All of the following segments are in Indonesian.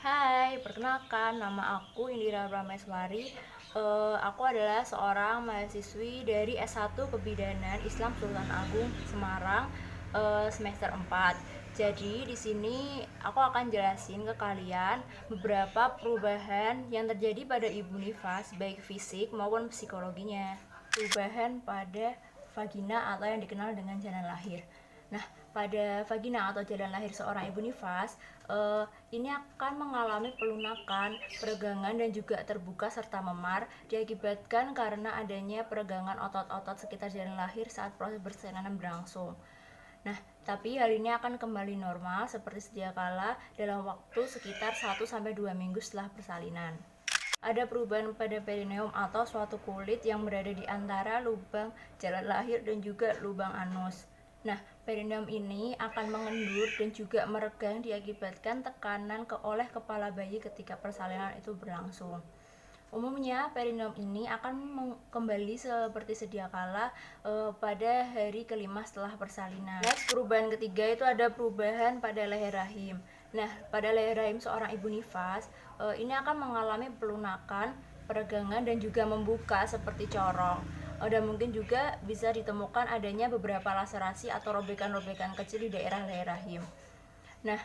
Hai, perkenalkan nama aku Indira Prameswari. Aku adalah seorang mahasiswi dari S1 Kebidanan Islam Sultan Agung Semarang semester 4. Jadi di sini aku akan jelasin ke kalian beberapa perubahan yang terjadi pada ibu nifas baik fisik maupun psikologinya. Perubahan pada vagina atau yang dikenal dengan jalan lahir. Nah, pada vagina atau jalan lahir seorang ibu nifas, ini akan mengalami pelunakan, peregangan, dan juga terbuka serta memar diakibatkan karena adanya peregangan otot-otot sekitar jalan lahir saat proses persalinan berlangsung. Nah, tapi hal ini akan kembali normal seperti sedia kala dalam waktu sekitar 1-2 minggu setelah persalinan. Ada perubahan pada perineum atau suatu kulit yang berada di antara lubang jalan lahir dan juga lubang anus. Nah, perineum ini akan mengendur dan juga meregang diakibatkan tekanan oleh kepala bayi ketika persalinan itu berlangsung. Umumnya perineum ini akan kembali seperti sedia kala pada hari kelima setelah persalinan. Next, perubahan ketiga itu ada perubahan pada leher rahim. Nah, pada leher rahim seorang ibu nifas ini akan mengalami pelunakan, peregangan, dan juga membuka seperti corong. Dan mungkin juga bisa ditemukan adanya beberapa laserasi atau robekan-robekan kecil di daerah leher rahim. Nah,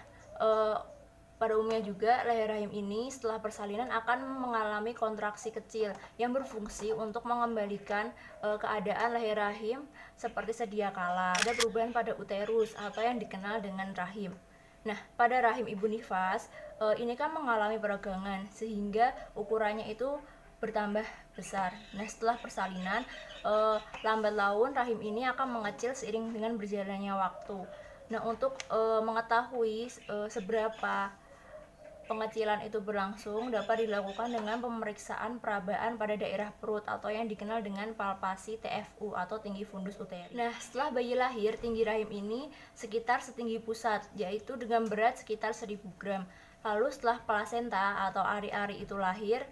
pada umumnya juga leher rahim ini setelah persalinan akan mengalami kontraksi kecil yang berfungsi untuk mengembalikan keadaan leher rahim seperti sedia kala. Ada perubahan pada uterus atau yang dikenal dengan rahim. Nah, pada rahim ibu nifas ini kan mengalami peregangan sehingga ukurannya itu bertambah besar. Nah, setelah persalinan lambat laun rahim ini akan mengecil seiring dengan berjalannya waktu. Nah, untuk mengetahui seberapa pengecilan itu berlangsung dapat dilakukan dengan pemeriksaan perabaan pada daerah perut atau yang dikenal dengan palpasi TFU atau tinggi fundus uteri. Nah, setelah bayi lahir, tinggi rahim ini sekitar setinggi pusat, yaitu dengan berat sekitar 1000 gram. Lalu setelah plasenta atau ari-ari itu lahir,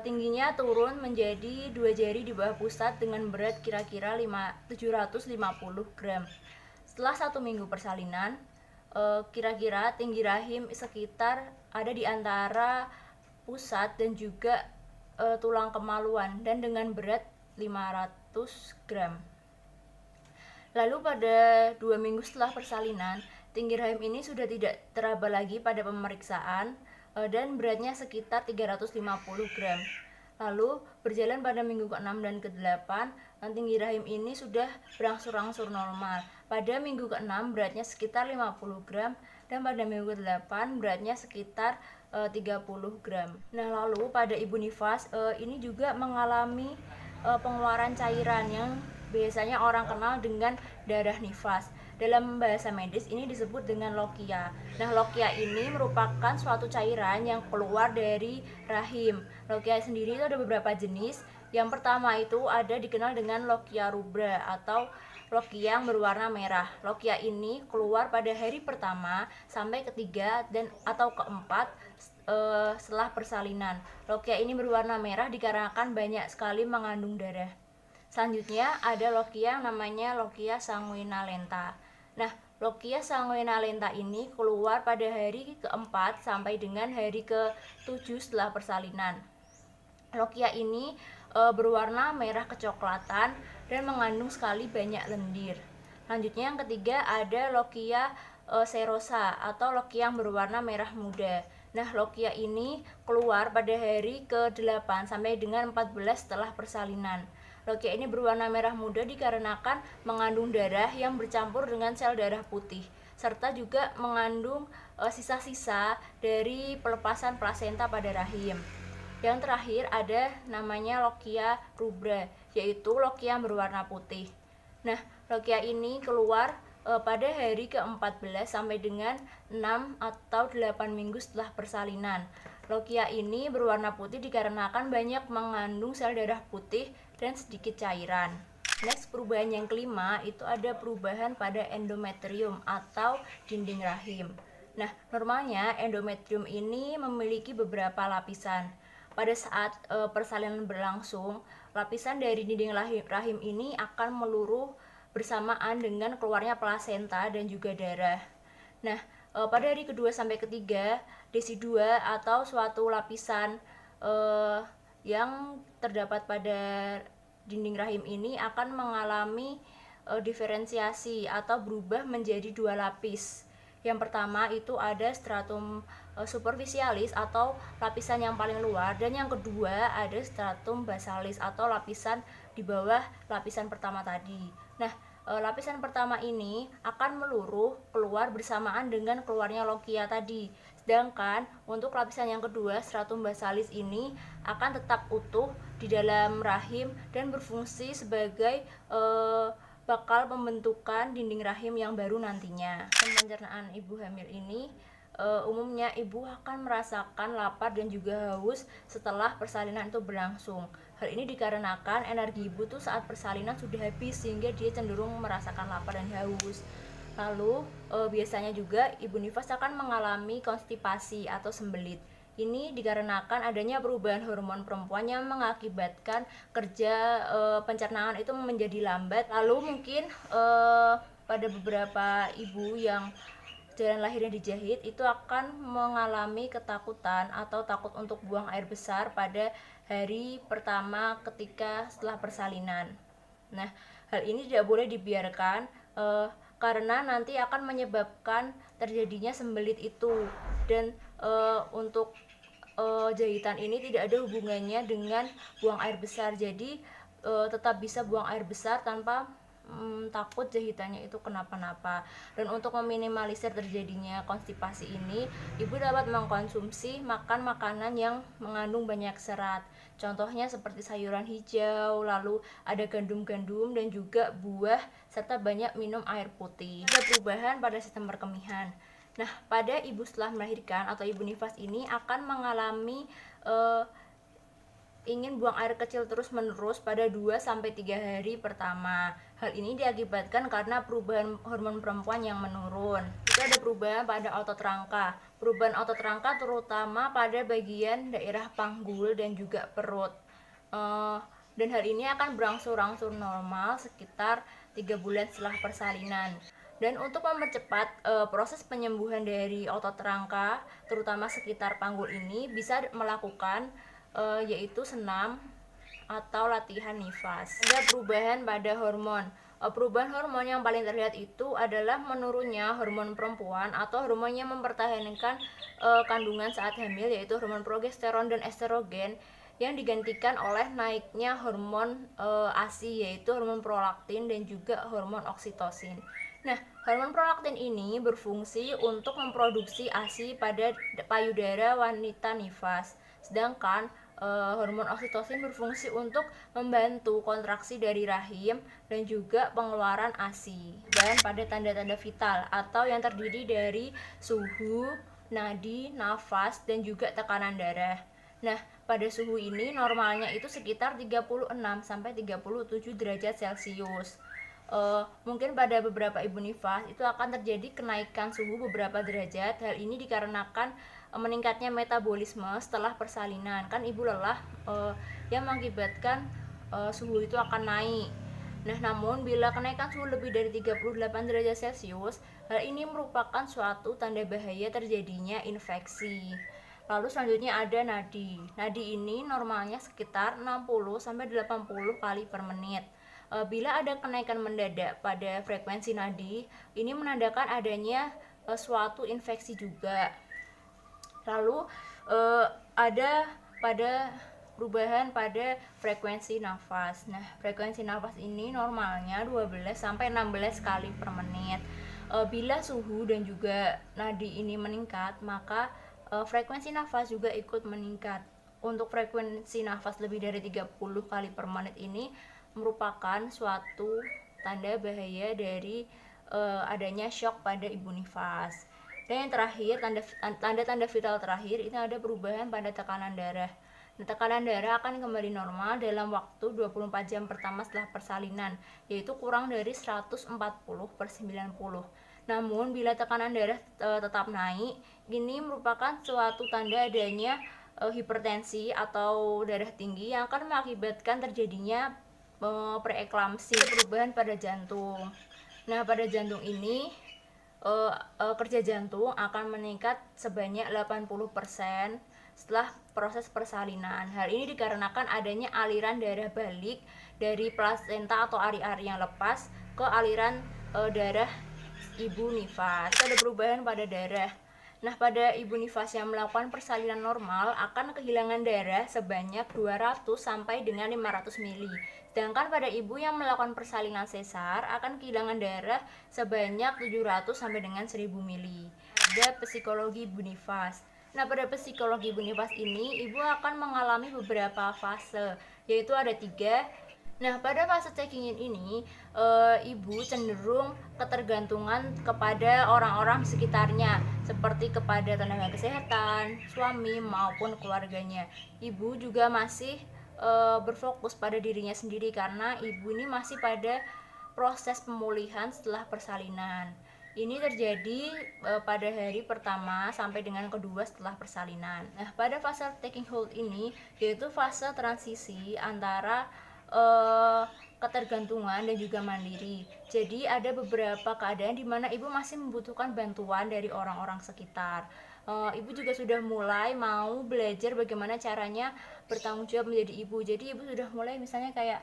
tingginya turun menjadi 2 jari di bawah pusat dengan berat kira-kira 750 gram. Setelah 1 minggu persalinan, kira-kira tinggi rahim sekitar ada di antara pusat dan juga tulang kemaluan dan dengan berat 500 gram. Lalu pada 2 minggu setelah persalinan, tinggi rahim ini sudah tidak teraba lagi pada pemeriksaan dan beratnya sekitar 350 gram. Lalu berjalan pada minggu ke-6 dan ke-8, tinggi rahim ini sudah berangsur-angsur normal. Pada minggu ke-6 beratnya sekitar 50 gram dan pada minggu ke-8 beratnya sekitar 30 gram. Nah, lalu pada ibu nifas ini juga mengalami pengeluaran cairan yang biasanya orang kenal dengan darah nifas. Dalam bahasa medis ini disebut dengan lokia. Nah, lokia ini merupakan suatu cairan yang keluar dari rahim. Lokia sendiri itu ada beberapa jenis. Yang pertama itu ada dikenal dengan lokia rubra atau lokia yang berwarna merah. Lokia ini keluar pada hari pertama sampai ketiga dan atau keempat setelah persalinan. Lokia ini berwarna merah dikarenakan banyak sekali mengandung darah. Selanjutnya ada lokia yang namanya lokia sanguinalenta. Nah, lokia sanguinalenta ini keluar pada hari keempat sampai dengan hari ke-7 setelah persalinan. Lokia ini berwarna merah kecoklatan dan mengandung sekali banyak lendir. Selanjutnya yang ketiga ada lokia serosa atau lokia yang berwarna merah muda. Nah, lokia ini keluar pada hari ke-8 sampai dengan 14 setelah persalinan. Lokia ini berwarna merah muda dikarenakan mengandung darah yang bercampur dengan sel darah putih serta juga mengandung sisa-sisa dari pelepasan plasenta pada rahim. Yang terakhir ada namanya lokia rubra, yaitu lokia yang berwarna putih. Nah, lokia ini keluar pada hari ke-14 sampai dengan 6 atau 8 minggu setelah persalinan. Lokia ini berwarna putih dikarenakan banyak mengandung sel darah putih dan sedikit cairan. Next, perubahan yang kelima itu ada perubahan pada endometrium atau dinding rahim. Nah, normalnya endometrium ini memiliki beberapa lapisan. Pada saat persalinan berlangsung, lapisan dari dinding rahim ini akan meluruh bersamaan dengan keluarnya plasenta dan juga darah. Nah, pada hari kedua sampai ketiga, desidua atau suatu lapisan yang terdapat pada dinding rahim ini akan mengalami diferensiasi atau berubah menjadi dua lapis. Yang pertama itu ada stratum superficialis atau lapisan yang paling luar, dan yang kedua ada stratum basalis atau lapisan di bawah lapisan pertama tadi. Nah, lapisan pertama ini akan meluruh keluar bersamaan dengan keluarnya lokia tadi. Sedangkan untuk lapisan yang kedua, stratum basalis ini akan tetap utuh di dalam rahim dan berfungsi sebagai bakal pembentukan dinding rahim yang baru nantinya. Pencernaan ibu hamil ini umumnya ibu akan merasakan lapar dan juga haus setelah persalinan itu berlangsung. Hal ini dikarenakan energi ibu tuh saat persalinan sudah habis sehingga dia cenderung merasakan lapar dan haus. Lalu biasanya juga ibu nifas akan mengalami konstipasi atau sembelit. Ini dikarenakan adanya perubahan hormon perempuan yang mengakibatkan kerja pencernaan itu menjadi lambat. Lalu mungkin pada beberapa ibu yang jalan lahirnya dijahit itu akan mengalami ketakutan atau takut untuk buang air besar pada hari pertama ketika setelah persalinan. Nah, hal ini tidak boleh dibiarkan karena nanti akan menyebabkan terjadinya sembelit itu, dan untuk jahitan ini tidak ada hubungannya dengan buang air besar, jadi tetap bisa buang air besar tanpa takut jahitannya itu kenapa-napa. Dan untuk meminimalisir terjadinya konstipasi ini, ibu dapat mengkonsumsi makan makanan yang mengandung banyak serat, contohnya seperti sayuran hijau, lalu ada gandum-gandum dan juga buah, serta banyak minum air putih. Ada perubahan pada sistem perkemihan. Nah, pada ibu setelah melahirkan atau ibu nifas ini akan mengalami ingin buang air kecil terus-menerus pada 2-3 hari pertama. Hal ini diakibatkan karena perubahan hormon perempuan yang menurun. Juga ada perubahan pada otot rangka. Perubahan otot rangka terutama pada bagian daerah panggul dan juga perut. Dan hal ini akan berangsur-angsur normal sekitar 3 bulan setelah persalinan. Dan untuk mempercepat proses penyembuhan dari otot rangka, terutama sekitar panggul ini, bisa melakukan yaitu senam atau latihan nifas. Ada perubahan pada hormon. Perubahan hormon yang paling terlihat itu adalah menurunnya hormon perempuan atau hormon yang mempertahankan kandungan saat hamil, yaitu hormon progesteron dan estrogen, yang digantikan oleh naiknya hormon ASI, yaitu hormon prolaktin dan juga hormon oksitosin. Nah, hormon prolaktin ini berfungsi untuk memproduksi ASI pada payudara wanita nifas, sedangkan hormon oksitosin berfungsi untuk membantu kontraksi dari rahim dan juga pengeluaran ASI. Dan pada tanda-tanda vital atau yang terdiri dari suhu, nadi, nafas, dan juga tekanan darah. Nah, pada suhu ini normalnya itu sekitar 36-37 derajat Celcius. Mungkin pada beberapa ibu nifas itu akan terjadi kenaikan suhu beberapa derajat. Hal ini dikarenakan meningkatnya metabolisme setelah persalinan. Kan ibu lelah yang mengakibatkan suhu itu akan naik. Nah, namun bila kenaikan suhu lebih dari 38 derajat Celcius, hal ini merupakan suatu tanda bahaya terjadinya infeksi. Lalu selanjutnya ada nadi. Nadi ini normalnya sekitar 60-80 kali per menit. Bila ada kenaikan mendadak pada frekuensi nadi, ini menandakan adanya suatu infeksi juga. Lalu ada pada perubahan pada frekuensi nafas. Nah, frekuensi nafas ini normalnya 12-16 kali per menit. Bila suhu dan juga nadi ini meningkat, maka frekuensi nafas juga ikut meningkat. Untuk frekuensi nafas lebih dari 30 kali per menit ini merupakan suatu tanda bahaya dari adanya shock pada ibu nifas. Dan yang terakhir, tanda-tanda vital terakhir ini ada perubahan pada tekanan darah. Nah, tekanan darah akan kembali normal dalam waktu 24 jam pertama setelah persalinan, yaitu kurang dari 140/90. Namun bila tekanan darah tetap naik, ini merupakan suatu tanda adanya hipertensi atau darah tinggi yang akan mengakibatkan terjadinya preeklamsi, perubahan pada jantung. Nah, pada jantung ini kerja jantung akan meningkat sebanyak 80% setelah proses persalinan. Hal ini dikarenakan adanya aliran darah balik dari plasenta atau ari-ari yang lepas ke aliran darah ibu nifas. Ada perubahan pada darah. Nah, pada ibu nifas yang melakukan persalinan normal akan kehilangan darah sebanyak 200 sampai dengan 500 mili. Sedangkan pada ibu yang melakukan persalinan sesar akan kehilangan darah sebanyak 700 sampai dengan 1000 mili. Ada psikologi ibu nifas. Nah, pada psikologi ibu nifas ini, ibu akan mengalami beberapa fase, yaitu ada 3. Nah, pada fase checking in ini, ibu cenderung ketergantungan kepada orang-orang di sekitarnya, seperti kepada tenaga kesehatan, suami, maupun keluarganya. Ibu juga masih berfokus pada dirinya sendiri karena ibu ini masih pada proses pemulihan setelah persalinan. Ini terjadi pada hari pertama sampai dengan kedua setelah persalinan. Nah, pada fase taking hold ini, yaitu fase transisi antara ketergantungan dan juga mandiri. Jadi ada beberapa keadaan di mana ibu masih membutuhkan bantuan dari orang-orang sekitar. Ibu juga sudah mulai mau belajar bagaimana caranya bertanggung jawab menjadi ibu. Jadi ibu sudah mulai misalnya kayak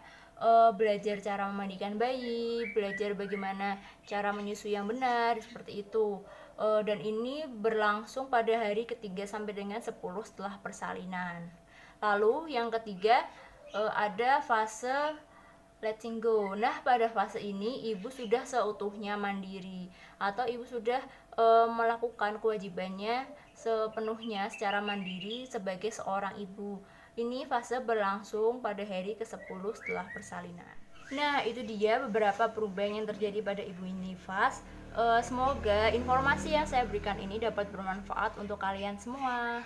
belajar cara memandikan bayi, belajar bagaimana cara menyusui yang benar, seperti itu. Dan ini berlangsung pada hari ketiga sampai dengan 10 setelah persalinan. Lalu yang ketiga, ada fase letting go. Nah, pada fase ini ibu sudah seutuhnya mandiri atau ibu sudah melakukan kewajibannya sepenuhnya secara mandiri sebagai seorang ibu. Ini fase berlangsung pada hari ke-10 setelah persalinan. Nah, itu dia beberapa perubahan yang terjadi pada ibu nifas. Semoga informasi yang saya berikan ini dapat bermanfaat untuk kalian semua.